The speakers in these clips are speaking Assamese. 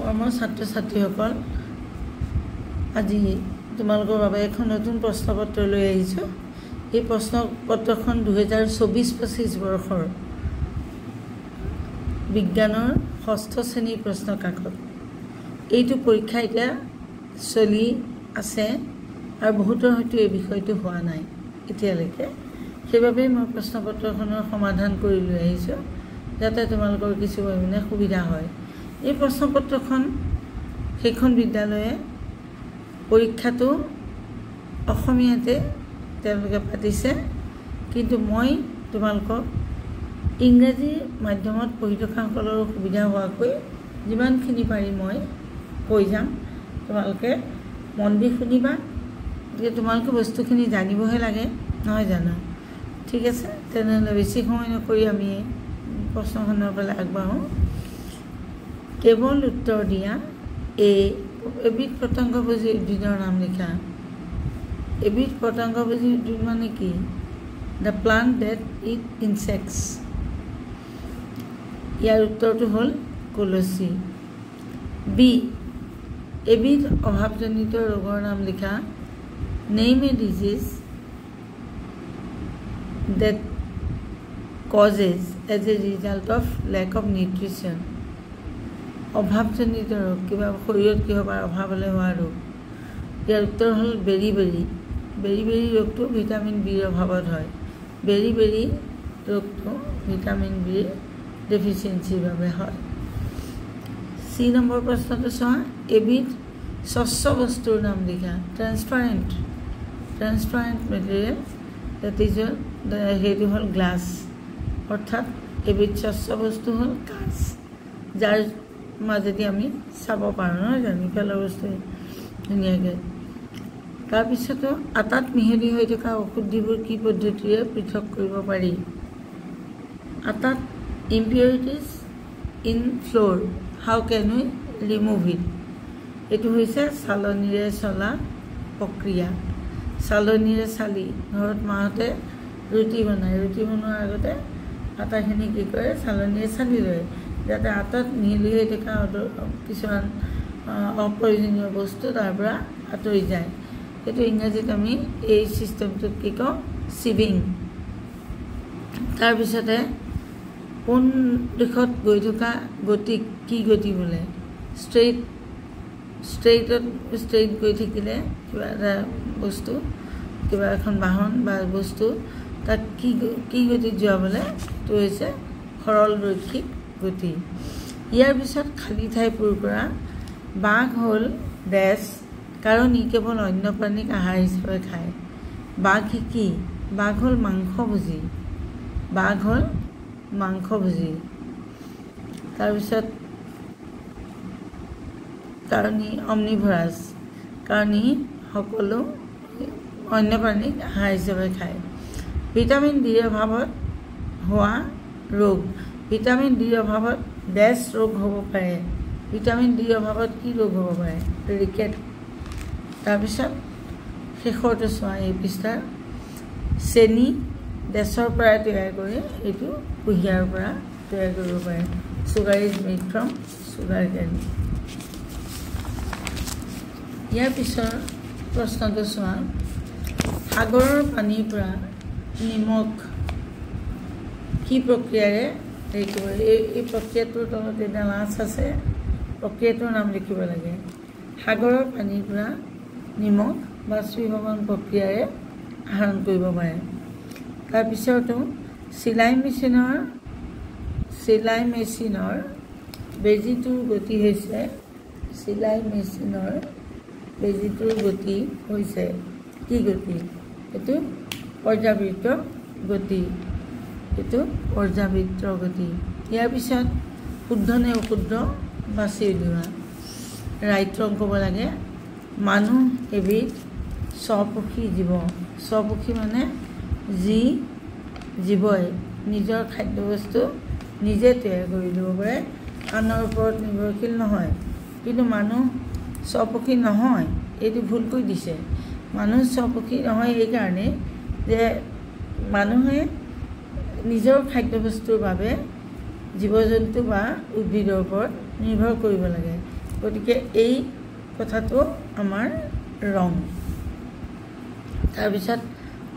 মৰমৰ ছাত্ৰ ছাত্ৰীসকল, আজি তোমালোকৰ বাবে এখন নতুন প্ৰশ্নপত্ৰ লৈ আহিছোঁ। এই প্ৰশ্নপত্ৰখন 2024-25 বৰ্ষৰ বিজ্ঞানৰ 6ষ্ঠ শ্ৰেণীৰ প্ৰশ্ন কাকত। এইটো পৰীক্ষা এতিয়া চলি আছে আৰু বহুতৰ হয়তো এই বিষয়টো হোৱা নাই এতিয়ালৈকে। সেইবাবে মই প্ৰশ্নপত্ৰখনৰ সমাধান কৰি লৈ আহিছোঁ যাতে তোমালোকৰ কিছু পৰিমাণে সুবিধা হয়। এই প্ৰশ্নপত্ৰখন সেইখন বিদ্যালয়ে পৰীক্ষাটো অসমীয়াতে তেওঁলোকে পাতিছে, কিন্তু মই তোমালোকক ইংৰাজী মাধ্যমত পঢ়ি থকাসকলৰ সুবিধা হোৱাকৈ যিমানখিনি পাৰি মই কৈ যাম। তোমালোকে মন দি শুনিবা, গতিকে তোমালোকে বস্তুখিনি জানিবহে লাগে, নহয় জানো? ঠিক আছে, তেনেহ'লে বেছি সময় নকৰি আমি প্ৰশ্নখনৰ ফালে আগবাঢ়োঁ। কেৱল উত্তৰ দিয়া। এবিধ পতংগভোজী উদ্ভিদৰ নাম লিখা। এবিধ পতংগভোজী উদ্ভিদ মানে কি? The plant that eat insects. ইয়াৰ উত্তৰটো হ'ল কলচী। বি, এবিধ অভাৱজনিত ৰোগৰ নাম লিখা। Name a disease that causes as a result of lack of nutrition. অভাৱজনিত ৰোগ, কিবা শৰীৰত কিহবাৰ অভাৱ হ'লে হোৱা ৰোগ। ইয়াৰ উত্তৰ হ'ল বেৰি-বেৰি। বেৰি-বেৰি ৰোগটো ভিটামিন বিৰ অভাৱত হয়। বেৰি-বেৰি ৰোগটো ভিটামিন বিৰ ডেফিচিয়েঞ্চিৰ বাবে হয়। চি নম্বৰ প্ৰশ্নটো চোৱা। এবিধ স্বচ্ছ বস্তুৰ নাম লিখা। ট্ৰেন্সপাৰেণ্ট মেটেৰিয়েল that is সেইটো হ'ল গ্লাছ, অৰ্থাৎ এবিধ স্বচ্ছ বস্তু হ'ল কাঁচ, যাৰ মাজেদি আমি চাব পাৰোঁ, নহয় জানো, পেলোৱা বস্তু ধুনীয়াকৈ। তাৰপিছতো আটাত মিহলি হৈ থকা ঔষধিবোৰ কি পদ্ধতিৰে পৃথক কৰিব পাৰি? আটাত impurities in flour, how can we remove it? এইটো হৈছে চালনীৰে চলা প্ৰক্ৰিয়া। চালনীৰে চালি, ঘৰত মাহঁতে ৰুটি বনায়, ৰুটি বনোৱাৰ আগতে আটাখিনি কি কৰে? চালনীৰে চালি লয়, যাতে আটাত মিহলি হৈ থকা কিছুমান অপ্ৰয়োজনীয় বস্তু তাৰ পৰা আঁতৰি যায়। সেইটো ইংৰাজীত আমি এই ছিষ্টেমটোত কি কওঁ? চিভিং। তাৰপিছতে কোন দিশত গৈ থকা গতিক কি গতি বোলে? ষ্ট্ৰেইট গৈ থাকিলে কিবা এটা বস্তু, কিবা এখন বাহন বা বস্তু তাক কি গতিত যোৱা বোলে? এইটো হৈছে সৰল ৰৈখিক গতি। ইয়াৰ পিছত খালী ঠাই পূৰ কৰা। বাঘ হ'ল ডেছ, কাৰণ ই কেৱল অন্য প্ৰাণীক আহাৰ হিচাপে খায়। বাঘ কি? বাঘ হ'ল মাংসভোজী। বাঘ হ'ল মাংসভোজী। তাৰপিছত কাৰণ ই অমনিভৰাছ, কাৰণ ই সকলো অন্য প্ৰাণীক আহাৰ হিচাপে খায়। ভিটামিন ডিৰ অভাৱত হোৱা ৰোগ। ভিটামিন ডিৰ অভাৱত ডেছ ৰোগ হ'ব পাৰে। ভিটামিন ডিৰ অভাৱত কি ৰোগ হ'ব পাৰে? ৰিকেট। তাৰপিছত শেষৰটো চোৱা এই পৃষ্ঠাৰ। চেনি ডেছৰ পৰা তৈয়াৰ কৰি, এইটো কুঁহিয়াৰৰ পৰা তৈয়াৰ কৰিব পাৰে। Sugar is made from sugarcane. ইয়াৰ পিছৰ প্ৰশ্নটো চোৱা। সাগৰৰ পানীৰ পৰা নিমখ কি প্ৰক্ৰিয়াৰে হেৰি কৰিব? এই প্ৰক্ৰিয়াটোৰ তলত এটা লাঞ্চ আছে, প্ৰক্ৰিয়াটোৰ নাম লিখিব লাগে। সাগৰৰ পানীৰ পৰা নিমখ বাষ্পীভৱন প্ৰক্ৰিয়াৰে আহৰণ কৰিব পাৰে। তাৰপিছতো চিলাই মেচিনৰ বেজীটোৰ গতি হৈছে, চিলাই মেচিনৰ বেজীটোৰ গতি হৈছে কি গতি? এইটো পৰ্যাবৃত্ত গতি। এইটো পৰ্যাবৃত্ত গতি। ইয়াৰ পিছত শুদ্ধ নে অশুদ্ধ বাছি উলিওৱা। ৰাইট ৰং ক'ব লাগে। মানুহ এবিধ স্বপোষী জীৱ। স্বপোষী মানে যি জীৱই নিজৰ খাদ্যবস্তু নিজে তৈয়াৰ কৰি ল'ব পাৰে, আনৰ ওপৰত নিৰ্ভৰশীল নহয়। কিন্তু মানুহ স্বপোষী নহয়, এইটো ভুলকৈ দিছে। মানুহ স্বপোষী নহয় এইকাৰণে যে মানুহে নিজৰ খাদ্যবস্তুৰ বাবে জীৱ জন্তু বা উদ্ভিদৰ ওপৰত নিৰ্ভৰ কৰিব লাগে। গতিকে এই কথাটো আমাৰ ৰং তাৰপিছত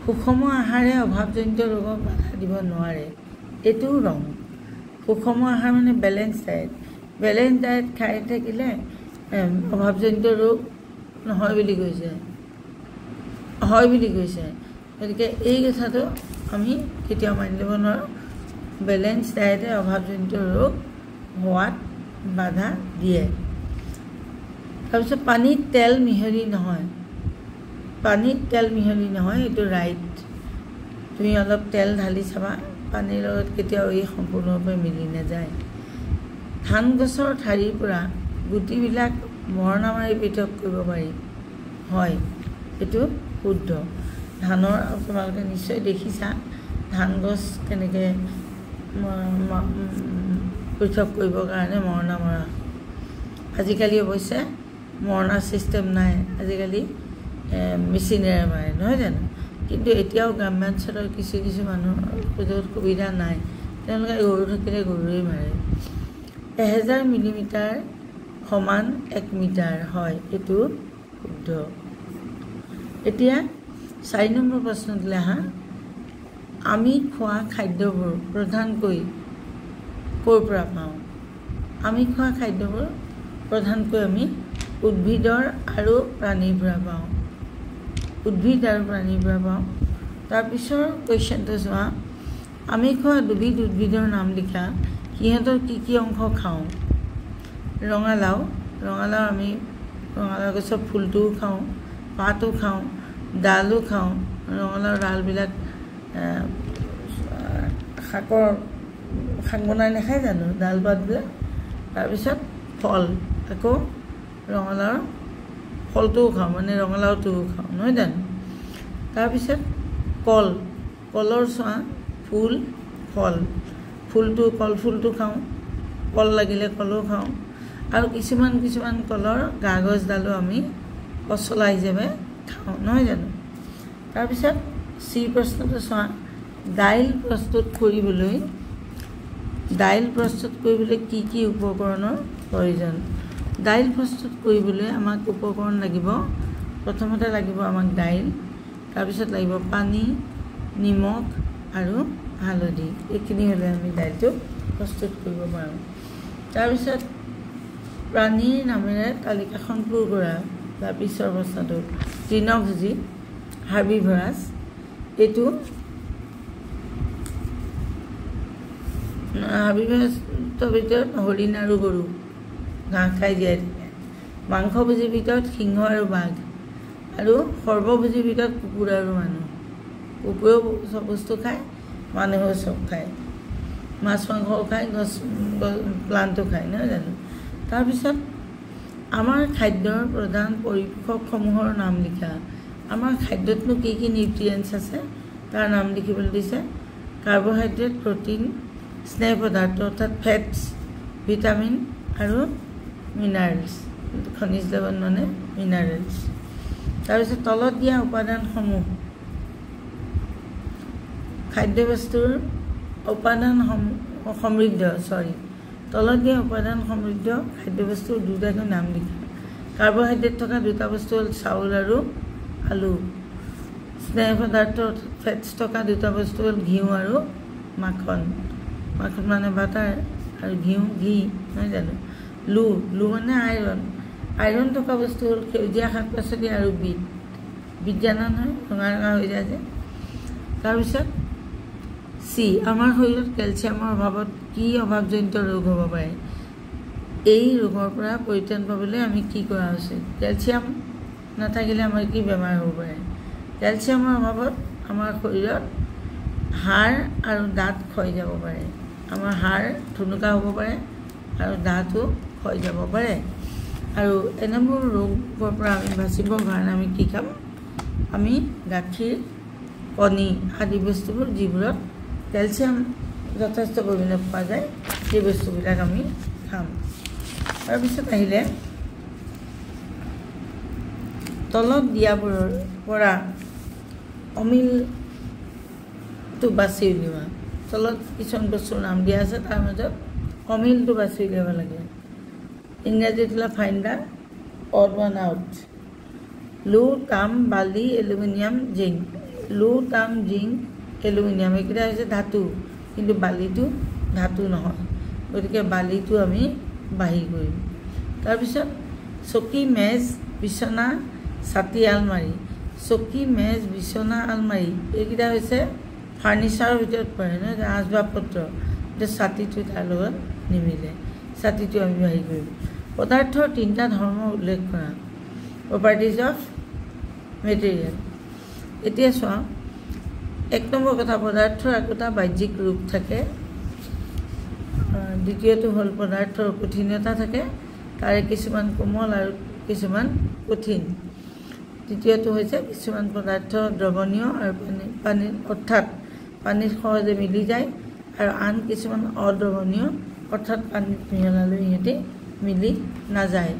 সুষম আহাৰে অভাৱজনিত ৰোগক বাধা দিব নোৱাৰে এইটোও ৰং সুষম আহাৰ মানে বেলেঞ্চ ডায়েট খাই থাকিলে অভাৱজনিত ৰোগ নহয় বুলি কৈছে হয় বুলি কৈছে গতিকে এই কথাটো আমি কেতিয়াও মানি ল'ব নোৱাৰোঁ বেলেঞ্চ ডায়েটে অভাৱজনিত ৰোগ হোৱাত বাধা দিয়ে তাৰপিছত পানীত তেল মিহলি নহয় এইটো ৰাইট তুমি অলপ তেল ঢালি চাবা পানীৰ লগত কেতিয়াও এই সম্পূৰ্ণৰূপে মিলি নাযায় ধান গছৰ ঠাৰিৰ পৰা গুটিবিলাক মৰণা মাৰি পৃথক কৰিব পাৰি হয় এইটো শুদ্ধ ধানৰ তোমালোকে নিশ্চয় দেখিছা ধান গছ কেনেকৈ পৃথক কৰিবৰ কাৰণে মৰণা মৰা আজিকালি অৱশ্যে মৰণা ছিষ্টেম নাই আজিকালি মেচিনেৰে মাৰে নহয় জানো কিন্তু এতিয়াও গ্ৰাম্যাঞ্চলৰ কিছু মানুহৰ সুবিধা নাই তেওঁলোকে গৰু থাকিলে গৰুৱেই মাৰে 1000 মিলিমিটাৰ সমান 1 মিটাৰ হয় এইটো শুদ্ধ এতিয়া 4 নম্বৰ প্ৰশ্নটোলৈ আহা আমি খোৱা খাদ্যবোৰ প্ৰধানকৈ ক'ৰ পৰা পাওঁ আমি খোৱা খাদ্যবোৰ প্ৰধানকৈ আমি উদ্ভিদৰ আৰু প্ৰাণীৰ পৰা পাওঁ তাৰ পিছৰ কুৱেশ্যনটো চোৱা আমি খোৱা দুবিধ উদ্ভিদৰ নাম লিখা সিহঁতৰ কি অংশ খাওঁ ৰঙালাও আমি ৰঙালাও গছৰ ফুলটোও খাওঁ পাতো খাওঁ ডালো খাওঁ ৰঙালাওৰ ডালবিলাক শাক বনাই নাখায় জানো ডাল পাতবিলাক তাৰপিছত ফল আকৌ ৰঙালাওৰ ফলটোও খাওঁ মানে ৰঙালাওটোও খাওঁ নহয় জানো তাৰপিছত কলৰ চোৱা ফুল ফল কল ফুলটো খাওঁ কল লাগিলে কলো খাওঁ আৰু কিছুমান কলৰ কাগজডালো আমি পচলা হিচাপে খাওঁ নহয় জানো তাৰপিছত চি প্ৰশ্নটো চোৱা দাইল প্ৰস্তুত কৰিবলৈ কি উপকৰণৰ প্ৰয়োজন দাইল প্ৰস্তুত কৰিবলৈ আমাক উপকৰণ লাগিব প্ৰথমতে লাগিব আমাক দাইল তাৰপিছত লাগিব পানী নিমখ আৰু হালধি এইখিনি হ'লে আমি দাইলটো প্ৰস্তুত কৰিব পাৰোঁ তাৰপিছত প্ৰাণীৰ নামেৰে তালিকাখন পূৰ কৰা তাৰ পিছৰ প্ৰশ্নটো তৃণভোজী হাৰ্বিভৰাছ এইটো হাৰ্বিভৰাছৰ ভিতৰত হৰিণ আৰু গৰু ঘাঁহ খাই জীয়াই থাকে মাংসভোজীৰ ভিতৰত সিংহ আৰু বাঘ আৰু সৰ্বভোজীৰ ভিতৰত কুকুৰ আৰু মানুহ কুকুৰেও চব বস্তু খায় মানুহেও চব খায় মাছ মাংসও খায় গছ প্লাণ্টো খায় নহয় জানো তাৰপিছত আমাৰ খাদ্যৰ প্ৰধান পৰিপোষকসমূহৰ নাম লিখা আমাৰ খাদ্যতনো কি নিউট্ৰিয়েণ্টছ আছে তাৰ নাম লিখিবলৈ দিছে কাৰ্বহাইড্ৰেট প্ৰটিন স্নেহ পদাৰ্থ অৰ্থাৎ ফেটছ ভিটামিন আৰু মিনাৰেলছ খনিজ লৱণ মানে মিনাৰেলছ তাৰপিছত তলত দিয়া উপাদানসমূহ খাদ্যবস্তুৰ উপাদান সমৃদ্ধ তলত দিয়া উপাদান সমৃদ্ধ খাদ্যবস্তুৰ দুটাকৈ নাম লিখা কাৰ্বহাইড্ৰেট থকা দুটা বস্তু হ'ল চাউল আৰু আলু স্নেহ পদাৰ্থ ফেটছ থকা দুটা বস্তু হ'ল ঘিউ আৰু মাখন মানে বাটাৰ আৰু ঘি নহয় জানো লু মানে আইৰণ থকা বস্তু হ'ল সেউজীয়া শাক পাচলি আৰু বিট জানা নহয় ৰঙা হৈ যায় যে তাৰপিছত চি আমাৰ শৰীৰত কেলছিয়ামৰ অভাৱত কি অভাৱজনিত ৰোগ হ'ব পাৰে এই ৰোগৰ পৰা পৰিত্ৰাণ পাবলৈ আমি কি কৰা উচিত কেলছিয়াম নাথাকিলে আমাৰ কি বেমাৰ হ'ব পাৰে কেলছিয়ামৰ অভাৱত আমাৰ শৰীৰত হাড় আৰু দাঁত ক্ষয় যাব পাৰে আমাৰ হাড় থুনুকা হ'ব পাৰে আৰু দাঁতো ক্ষয় যাব পাৰে আৰু এনেবোৰ ৰোগৰ পৰা আমি বাচিবৰ কাৰণে আমি কি খাম আমি গাখীৰ কণী আদি বস্তুবোৰ যিবোৰত কেলছিয়াম যথেষ্ট পৰিমাণে পোৱা যায় সেই বস্তুবিলাক আমি খাম তাৰপিছত আহিলে তলত দিয়াবোৰৰ পৰা অমিলটো বাছি উলিওৱা তলত কিছুমান বস্তুৰ নাম দিয়া আছে তাৰ মাজত অমিলটো বাছি উলিয়াব লাগে ইংৰাজীত হ'লে find the odd one out লো তাম বালি এলুমিনিয়াম জিংক লো তাম জিংক এলুমিনিয়াম এইকেইটা হৈছে ধাতু কিন্তু বালিটো ধাতু নহয় গতিকে বালিটো আমি বাহিৰ কৰিম তাৰপিছত চকী মেজ বিছনা ছাতি আলমাৰি চকী মেজ বিছনা আলমাৰি এইকেইটা হৈছে ফাৰ্নিচাৰৰ ভিতৰত পৰে নহয় আচবাবপত্ৰ এতিয়া ছাতিটো তাৰ লগত নিমিলে ছাতিটো আমি বাহিৰ কৰিম পদাৰ্থৰ তিনিটা ধৰ্ম উল্লেখ কৰা প্ৰপাৰ্টিজ অফ মেটেৰিয়েল এতিয়া চোৱা এক নম্বৰ কথা পদাৰ্থৰ একোটা বাহ্যিক ৰূপ থাকে দ্বিতীয়টো হ'ল পদাৰ্থৰ কঠিনতা থাকে তাৰে কিছুমান কোমল আৰু কিছুমান কঠিন তৃতীয়টো হৈছে কিছুমান পদাৰ্থ দ্ৰৱণীয় আৰু পানী অৰ্থাৎ পানীত সহজে মিলি যায় আৰু আন কিছুমান অদ্ৰৱণীয় অৰ্থাৎ পানীত মিহলালে ইহঁতে মিলি নাযায়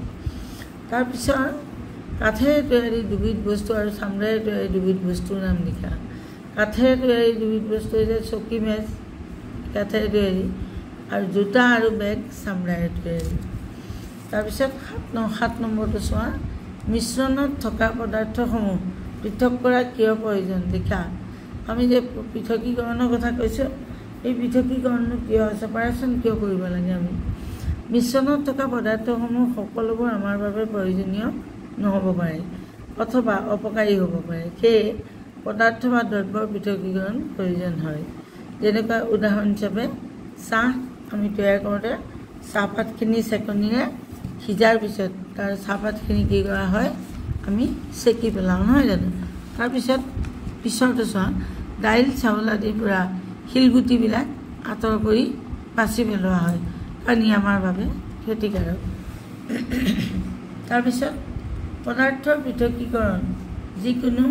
তাৰপিছত কাঠেৰে তৈয়াৰী দুবিধ বস্তু আৰু চামৰাৰে তৈয়াৰী দুবিধ বস্তুৰ নাম লিখা কাঠেৰে তৈয়াৰী দুবিধ বস্তু হৈছে চকী মেজ কাঠেৰে তৈয়াৰী আৰু জোতা আৰু বেগ চামৰাৰে তৈয়াৰী তাৰপিছত 7 নম্বৰটো চোৱা মিশ্ৰণত থকা পদাৰ্থসমূহ পৃথক কৰা কিয় প্ৰয়োজন লিখা আমি যে পৃথকীকৰণৰ কথা কৈছোঁ এই পৃথকীকৰণটো কিয় ছেপাৰেশ্যন কিয় কৰিব লাগে আমি মিশ্ৰণত থকা পদাৰ্থসমূহ সকলোবোৰ আমাৰ বাবে প্ৰয়োজনীয় নহ'ব পাৰে অথবা অপকাৰী হ'ব পাৰে সেয়ে পদাৰ্থ বা দ্ৰব্যৰ পৃথকীকৰণ প্ৰয়োজন হয় যেনেকুৱা উদাহৰণ হিচাপে চাহ আমি তৈয়াৰ কৰোঁতে চাহপাতখিনি চেকনিৰে সিজাৰ পিছত তাৰ চাহপাতখিনি কি কৰা হয় আমি চেকি পেলাওঁ নহয় জানো তাৰপিছত পিছৰটো চোৱা দাইল চাউল আদিৰ পৰা শিলগুটিবিলাক আঁতৰ কৰি বাছি পেলোৱা হয় কাৰণ ই আমাৰ বাবে ক্ষতিকাৰক তাৰপিছত পদাৰ্থৰ পৃথকীকৰণ যিকোনো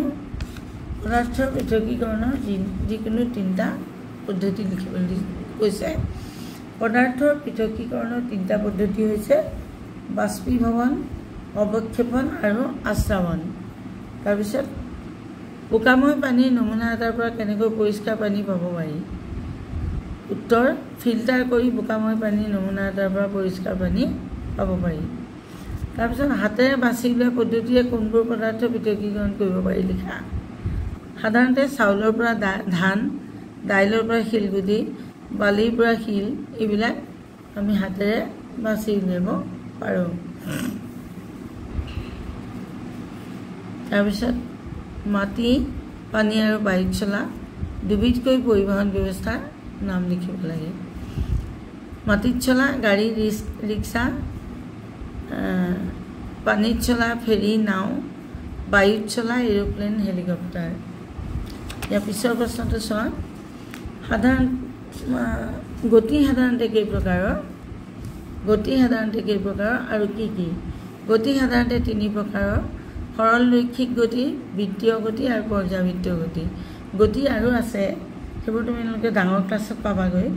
পদাৰ্থৰ পৃথকীকৰণৰ যিকোনো তিনিটা পদ্ধতি লিখিবলৈ কৈছে পদাৰ্থৰ পৃথকীকৰণৰ তিনিটা পদ্ধতি হৈছে বাষ্পীভৱন অৱক্ষেপন আৰু আশ্ৰাৱণ তাৰপিছত বোকাময় পানীৰ নমুনা এটাৰ পৰা কেনেকৈ পৰিষ্কাৰ পানী পাব পাৰি উত্তৰ ফিল্টাৰ কৰি বোকাময় পানীৰ নমুনা এটাৰ পৰা পৰিষ্কাৰ পানী পাব পাৰি তাৰপিছত হাতেৰে বাছি লোৱা পদ্ধতিৰে কোনবোৰ পদাৰ্থ পৃথকীকৰণ কৰিব পাৰি লিখা সাধাৰণতে চাউলৰ পৰা ধান দাইলৰ পৰা শিলগুটি বালিৰ পৰা শিল এইবিলাক আমি হাতেৰে বাছি উলিয়াব পাৰোঁ তাৰপিছত মাটি পানী আৰু বায়ুত চলা দুবিধকৈ পৰিবহণ ব্যৱস্থাৰ নাম লিখিব লাগে মাটিত চলা গাড়ী ৰিক্সা পানীত চলা ফেৰী নাও বায়ুত চলা এৰোপ্লেন হেলিকপ্টাৰ ইয়াৰ পিছৰ প্ৰশ্নটো চোৱা গতি সাধাৰণতে কেইপ্ৰকাৰৰ আৰু কি কি গতি সাধাৰণতে 3 প্ৰকাৰৰ সৰল ৰৈখিক গতি বৃত্তীয় গতি আৰু পৰ্যাবৃত্ত গতি আৰু আছে সেইবোৰ তোমালোকে ডাঙৰ ক্লাছত পাবাগৈ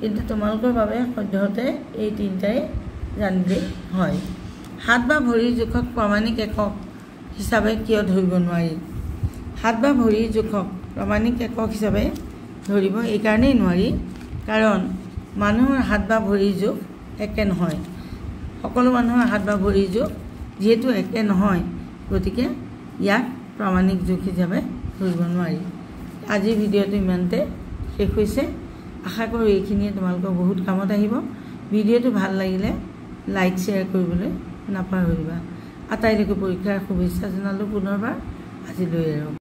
কিন্তু তোমালোকৰ বাবে সদ্যহতে এই তিনিটাই জানিলে হয় হাত বা ভৰিৰ জোখক প্ৰামাণিক একক হিচাপে কিয় ধৰিব নোৱাৰি হাত বা ভৰিৰ জোখক প্ৰামাণিক একক হিচাপে ধৰিব এইকাৰণেই নোৱাৰি কাৰণ মানুহৰ হাত বা ভৰিৰ জোখ একে নহয় সকলো মানুহৰ হাত বা ভৰিৰ জোখ যিহেতু একে নহয় গতিকে ইয়াক প্ৰামাণিক জোখ হিচাপে ধৰিব নোৱাৰি আজিৰ ভিডিঅ'টো ইমানতে শেষ হৈছে আশা কৰোঁ এইখিনিয়ে তোমালোকৰ বহুত কামত আহিব ভিডিঅ'টো ভাল লাগিলে লাইক শ্বেয়াৰ কৰিবলৈ নাপাহৰিবা আটাইলৈকে পৰীক্ষাৰ শুভেচ্ছা জনালোঁ পুনৰবাৰ আজিলৈ আৰু